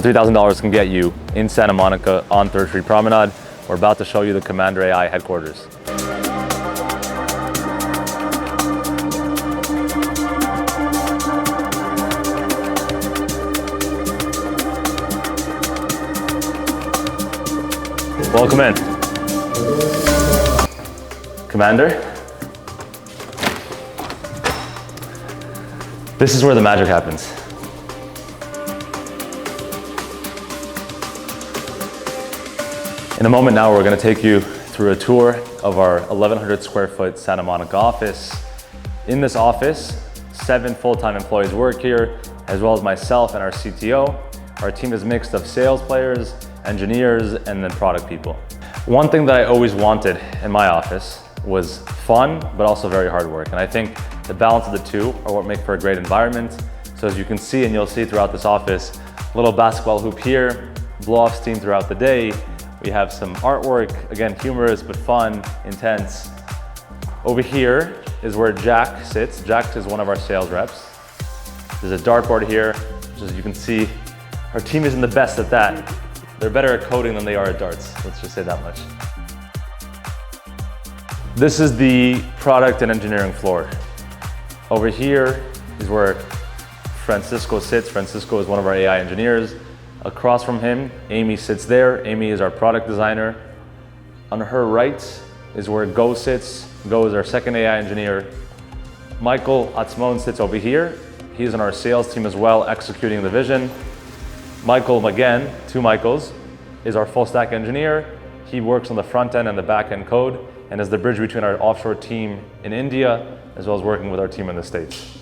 for $3,000 can get you in Santa Monica on 3rd Street Promenade. We're about to show you the CommnaderAI headquarters. Welcome in. Commander, this is where the magic happens. In a moment now, we're going to take you through a tour of our 1,100 square foot Santa Monica office. In this office, 7 full-time employees work here, as well as myself and our CTO. Our team is mixed of sales players, engineers, and then product people. One thing that I always wanted in my office was fun, but also very hard work. And I think the balance of the two are what make for a great environment. So as you can see, and you'll see throughout this office, a little basketball hoop here, blow off steam throughout the day. We have some artwork, again, humorous, but fun, intense. Over here is where Jack sits. Jack is one of our sales reps. There's a dartboard here, which as you can see, our team isn't the best at that. They're better at coding than they are at darts. Let's just say that much. This is the product and engineering floor. Over here is where Francisco sits. Francisco is one of our AI engineers. Across from him, Amy sits there. Amy is our product designer. On her right is where Go sits. Go is our second AI engineer. Michael Atzmon sits over here. He's on our sales team as well, executing the vision. Michael, again, 2 Michaels, is our full stack engineer. He works on the front end and the back end code and is the bridge between our offshore team in India as well as working with our team in the States.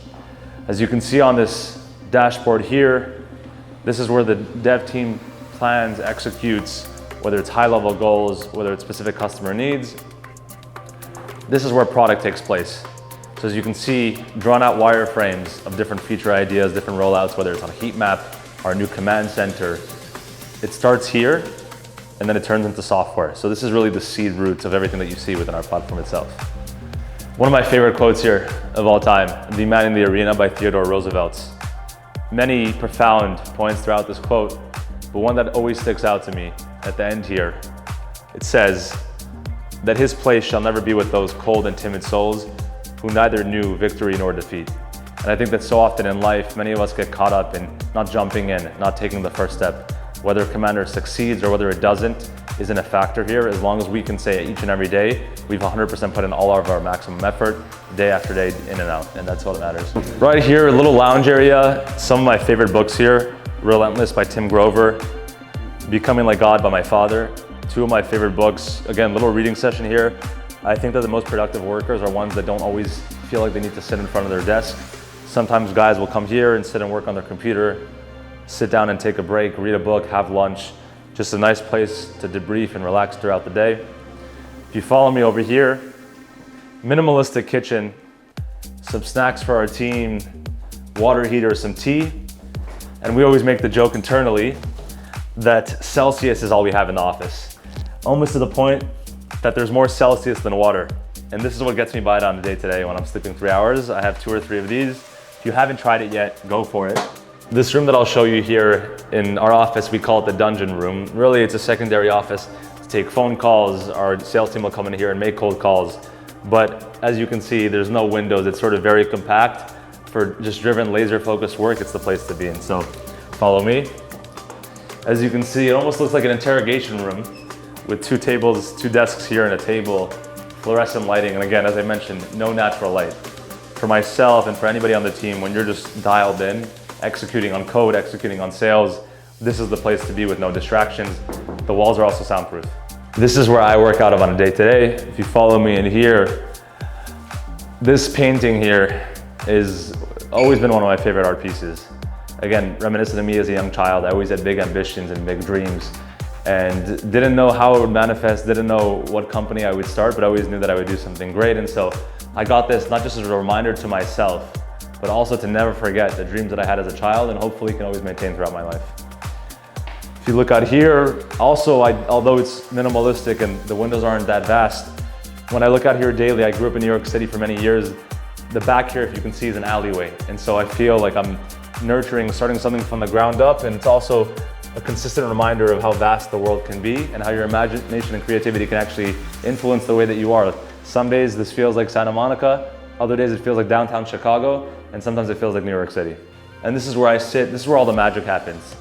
As you can see on this dashboard here, this is where the dev team plans, executes, whether it's high level goals, whether it's specific customer needs. This is where product takes place. So as you can see, drawn out wireframes of different feature ideas, different rollouts, whether it's on a heat map, our new command center. It starts here and then it turns into software. So this is really the seed roots of everything that you see within our platform itself. One of my favorite quotes here of all time, "The Man in the Arena" by Theodore Roosevelt. Many profound points throughout this quote, but one that always sticks out to me at the end here. It says that his place shall never be with those cold and timid souls who neither knew victory nor defeat. And I think that so often in life, many of us get caught up in not jumping in, not taking the first step. Whether Commander succeeds or whether it doesn't isn't a factor here, as long as we can say each and every day, we've 100% put in all of our maximum effort, day after day, in and out, and that's what matters. Right here, a little lounge area. Some of my favorite books here, Relentless by Tim Grover, Becoming Like God by my father. 2 of my favorite books. Again, little reading session here. I think that the most productive workers are ones that don't always feel like they need to sit in front of their desk. Sometimes guys will come here and sit and work on their computer, sit down and take a break, read a book, have lunch. Just a nice place to debrief and relax throughout the day. If you follow me over here, minimalistic kitchen, some snacks for our team, water heater, some tea. And we always make the joke internally that Celsius is all we have in the office. Almost to the point that there's more Celsius than water. And this is what gets me by on the day today when I'm sleeping 3 hours. I have 2 or 3 of these. If you haven't tried it yet, go for it. This room that I'll show you here in our office, we call it the dungeon room. Really, it's a secondary office to take phone calls. Our sales team will come in here and make cold calls. But as you can see, there's no windows. It's sort of very compact. For just driven, laser-focused work, it's the place to be in. So follow me. As you can see, it almost looks like an interrogation room with 2 tables, 2 desks here and a table, fluorescent lighting. And again, as I mentioned, no natural light. For myself and for anybody on the team, when you're just dialed in, executing on code, executing on sales, this is the place to be with no distractions. The walls are also soundproof. This is where I work out of on a day-to-day. If you follow me in here, this painting here is always been one of my favorite art pieces. Again, reminiscent of me as a young child. I always had big ambitions and big dreams and didn't know how it would manifest, didn't know what company I would start, but I always knew that I would do something great. And so I got this not just as a reminder to myself, but also to never forget the dreams that I had as a child and hopefully can always maintain throughout my life. If you look out here, also, although it's minimalistic and the windows aren't that vast, when I look out here daily, I grew up in New York City for many years. The back here, if you can see, is an alleyway. And so I feel like I'm nurturing, starting something from the ground up, and it's also a consistent reminder of how vast the world can be and how your imagination and creativity can actually influence the way that you are. Some days this feels like Santa Monica, other days it feels like downtown Chicago, and sometimes it feels like New York City. And this is where I sit, this is where all the magic happens.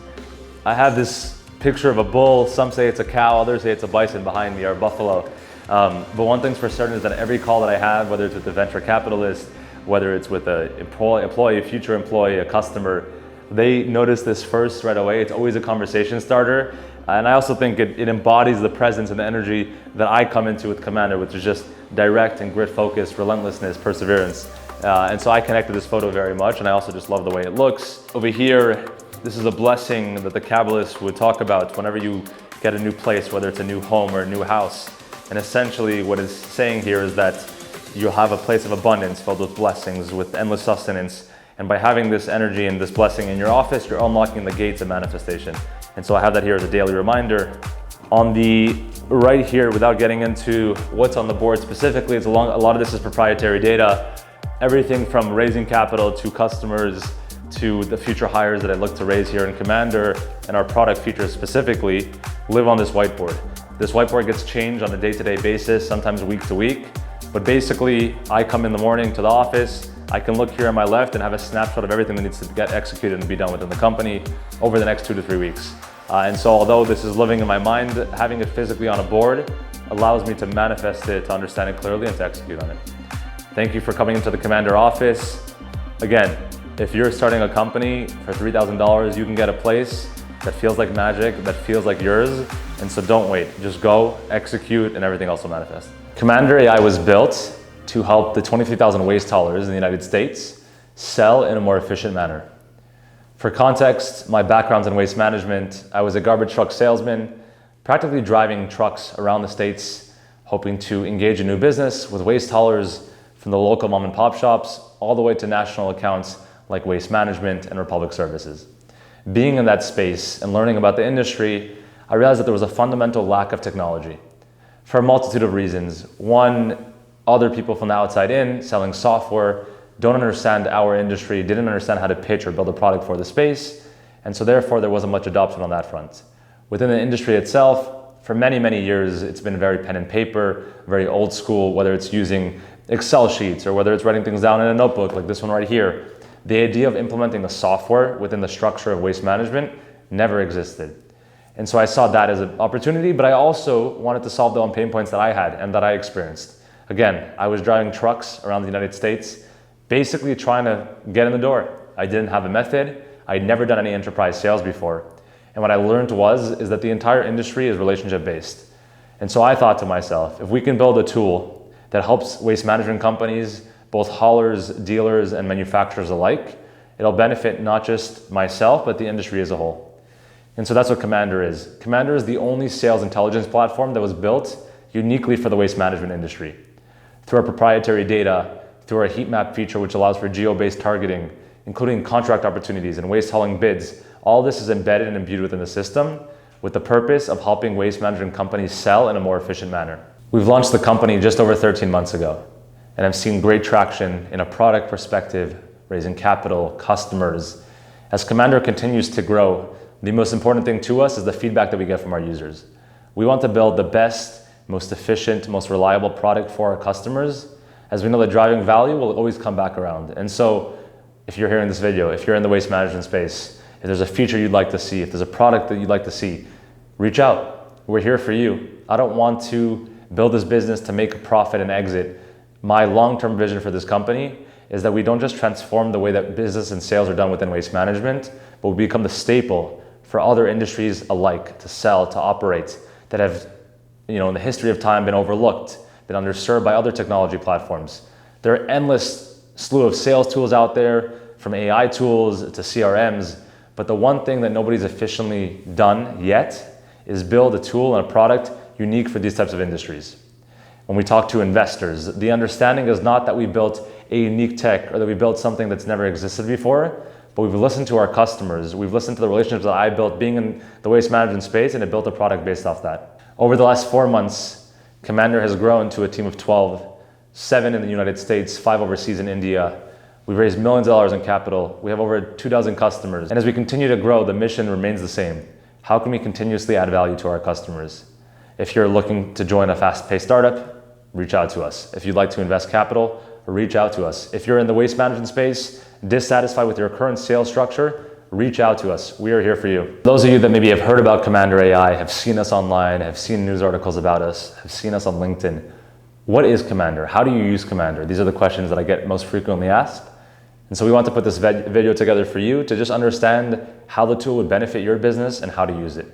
I have this picture of a bull, some say it's a cow, others say it's a bison behind me, or a buffalo. But one thing's for certain is that every call that I have, whether it's with a venture capitalist, whether it's with an employee, a future employee, a customer, they notice this first right away. It's always a conversation starter. And I also think it embodies the presence and the energy that I come into with Commnader, which is just direct and grit focused, relentlessness, perseverance. And so I connect to this photo very much, and I also just love the way it looks. Over here, this is a blessing that the Kabbalists would talk about whenever you get a new place, whether it's a new home or a new house. And essentially what it's saying here is that you'll have a place of abundance filled with blessings, with endless sustenance. And by having this energy and this blessing in your office, you're unlocking the gates of manifestation. And so I have that here as a daily reminder. On the right here, without getting into what's on the board specifically, a lot of this is proprietary data. Everything from raising capital to customers to the future hires that I look to raise here in Commnader and our product features specifically live on this whiteboard. This whiteboard gets changed on a day-to-day basis, sometimes week to week. But basically, I come in the morning to the office, I can look here on my left and have a snapshot of everything that needs to get executed and be done within the company over the next 2 to 3 weeks. And so although this is living in my mind, having it physically on a board allows me to manifest it, to understand it clearly, and to execute on it. Thank you for coming into the Commnader office. Again, if you're starting a company for $3,000, you can get a place that feels like magic, that feels like yours. And so don't wait, just go, execute, and everything else will manifest. CommnaderAI was built to help the 23,000 waste haulers in the United States sell in a more efficient manner. For context, my background's in waste management. I was a garbage truck salesman, practically driving trucks around the States, hoping to engage in new business with waste haulers from the local mom and pop shops all the way to national accounts like Waste Management and Republic Services. Being in that space and learning about the industry, I realized that there was a fundamental lack of technology for a multitude of reasons. One, other people from the outside in selling software don't understand our industry, didn't understand how to pitch or build a product for the space, and so therefore there wasn't much adoption on that front. Within the industry itself, for many, many years, it's been very pen and paper, very old school, whether it's using Excel sheets or whether it's writing things down in a notebook like this one right here. The idea of implementing the software within the structure of waste management never existed. And so I saw that as an opportunity, but I also wanted to solve the own pain points that I had and that I experienced. Again, I was driving trucks around the United States, basically trying to get in the door. I didn't have a method. I'd never done any enterprise sales before. And what I learned is that the entire industry is relationship based. And so I thought to myself, if we can build a tool that helps waste management companies, both haulers, dealers, and manufacturers alike, it'll benefit not just myself, but the industry as a whole. And so that's what Commnader is. Commnader is the only sales intelligence platform that was built uniquely for the waste management industry. Through our proprietary data, through our heat map feature, which allows for geo-based targeting, including contract opportunities and waste hauling bids, all this is embedded and imbued within the system with the purpose of helping waste management companies sell in a more efficient manner. We've launched the company just over 13 months ago, and I've seen great traction in a product perspective, raising capital, customers. As Commnader continues to grow, the most important thing to us is the feedback that we get from our users. We want to build the best, most efficient, most reliable product for our customers, as we know that driving value will always come back around. And so if you're hearing this video, if you're in the waste management space, if there's a feature you'd like to see, if there's a product that you'd like to see, reach out. We're here for you. I don't want to build this business to make a profit and exit. My long-term vision for this company is that we don't just transform the way that business and sales are done within waste management, but we become the staple for other industries alike to sell, to operate, that have, in the history of time been overlooked, been underserved by other technology platforms. There are endless slew of sales tools out there, from AI tools to CRMs, but the one thing that nobody's efficiently done yet is build a tool and a product unique for these types of industries. When we talk to investors, the understanding is not that we built a unique tech or that we built something that's never existed before, but we've listened to our customers, we've listened to the relationships that I built being in the waste management space, and it built a product based off that. Over the last 4 months, Commnader has grown to a team of 12, 7 in the United States, 5 overseas in India. We've raised millions of dollars in capital. We have over 2 dozen customers. And as we continue to grow, the mission remains the same. How can we continuously add value to our customers? If you're looking to join a fast-paced startup, reach out to us. If you'd like to invest capital, reach out to us. If you're in the waste management space, dissatisfied with your current sales structure, reach out to us. We are here for you. Those of you that maybe have heard about CommnaderAI, have seen us online, have seen news articles about us, have seen us on LinkedIn, what is Commander? How do you use Commander? These are the questions that I get most frequently asked. And so we want to put this video together for you to just understand how the tool would benefit your business and how to use it.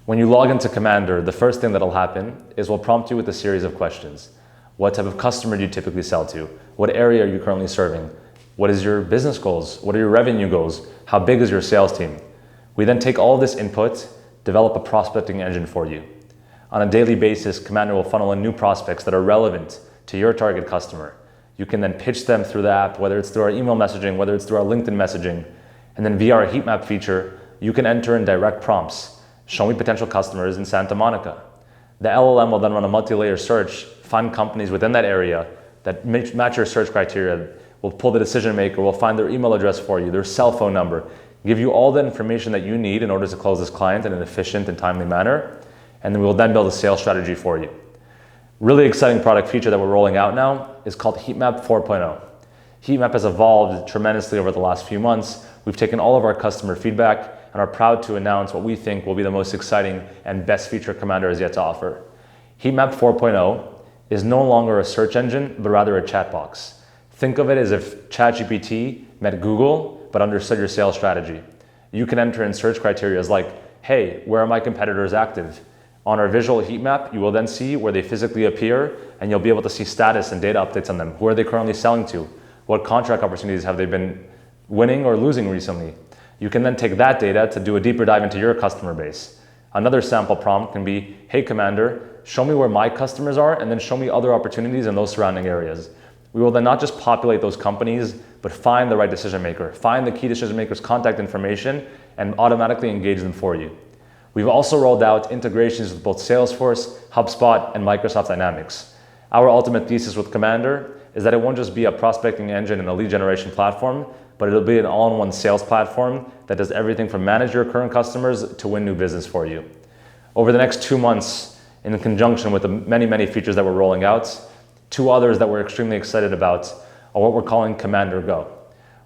When you log into Commander, the first thing that'll happen is we'll prompt you with a series of questions. What type of customer do you typically sell to? What area are you currently serving? What is your business goals? What are your revenue goals? How big is your sales team? We then take all of this input, develop a prospecting engine for you. On a daily basis, Commander will funnel in new prospects that are relevant to your target customer. You can then pitch them through the app, whether it's through our email messaging, whether it's through our LinkedIn messaging. And then via our heat map feature, you can enter in direct prompts. Show me potential customers in Santa Monica. The LLM will then run a multi-layer search, find companies within that area that match your search criteria. We'll pull the decision maker, we'll find their email address for you, their cell phone number, give you all the information that you need in order to close this client in an efficient and timely manner. And then we'll then build a sales strategy for you. Really exciting product feature that we're rolling out now is called Heatmap 4.0. Heatmap has evolved tremendously over the last few months. We've taken all of our customer feedback and are proud to announce what we think will be the most exciting and best feature Commander has yet to offer. Heatmap 4.0 is no longer a search engine, but rather a chat box. Think of it as if ChatGPT met Google, but understood your sales strategy. You can enter in search criteria like, hey, where are my competitors active? On our visual heat map, you will then see where they physically appear, and you'll be able to see status and data updates on them. Who are they currently selling to? What contract opportunities have they been winning or losing recently? You can then take that data to do a deeper dive into your customer base. Another sample prompt can be, hey Commander, show me where my customers are, and then show me other opportunities in those surrounding areas. We will then not just populate those companies, but find the right decision maker, find the key decision maker's contact information, and automatically engage them for you. We've also rolled out integrations with both Salesforce, HubSpot, and Microsoft Dynamics. Our ultimate thesis with Commander is that it won't just be a prospecting engine and a lead generation platform, but it'll be an all-in-one sales platform that does everything from manage your current customers to win new business for you. Over the next 2 months, in conjunction with the many features that we're rolling out, 2 others that we're extremely excited about are what we're calling Commander Go.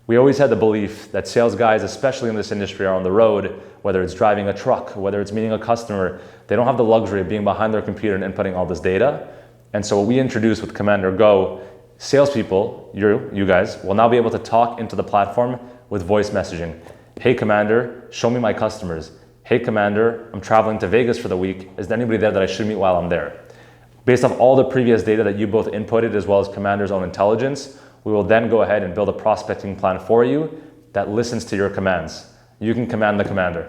We always had the belief that sales guys, especially in this industry, are on the road, whether it's driving a truck, whether it's meeting a customer. They don't have the luxury of being behind their computer and inputting all this data. And so what we introduced with Commander Go, salespeople, you guys, will now be able to talk into the platform with voice messaging. Hey Commander, show me my customers. Hey Commander, I'm traveling to Vegas for the week. Is there anybody there that I should meet while I'm there? Based off all the previous data that you both inputted as well as Commander's own intelligence, we will then go ahead and build a prospecting plan for you that listens to your commands. You can command the Commander.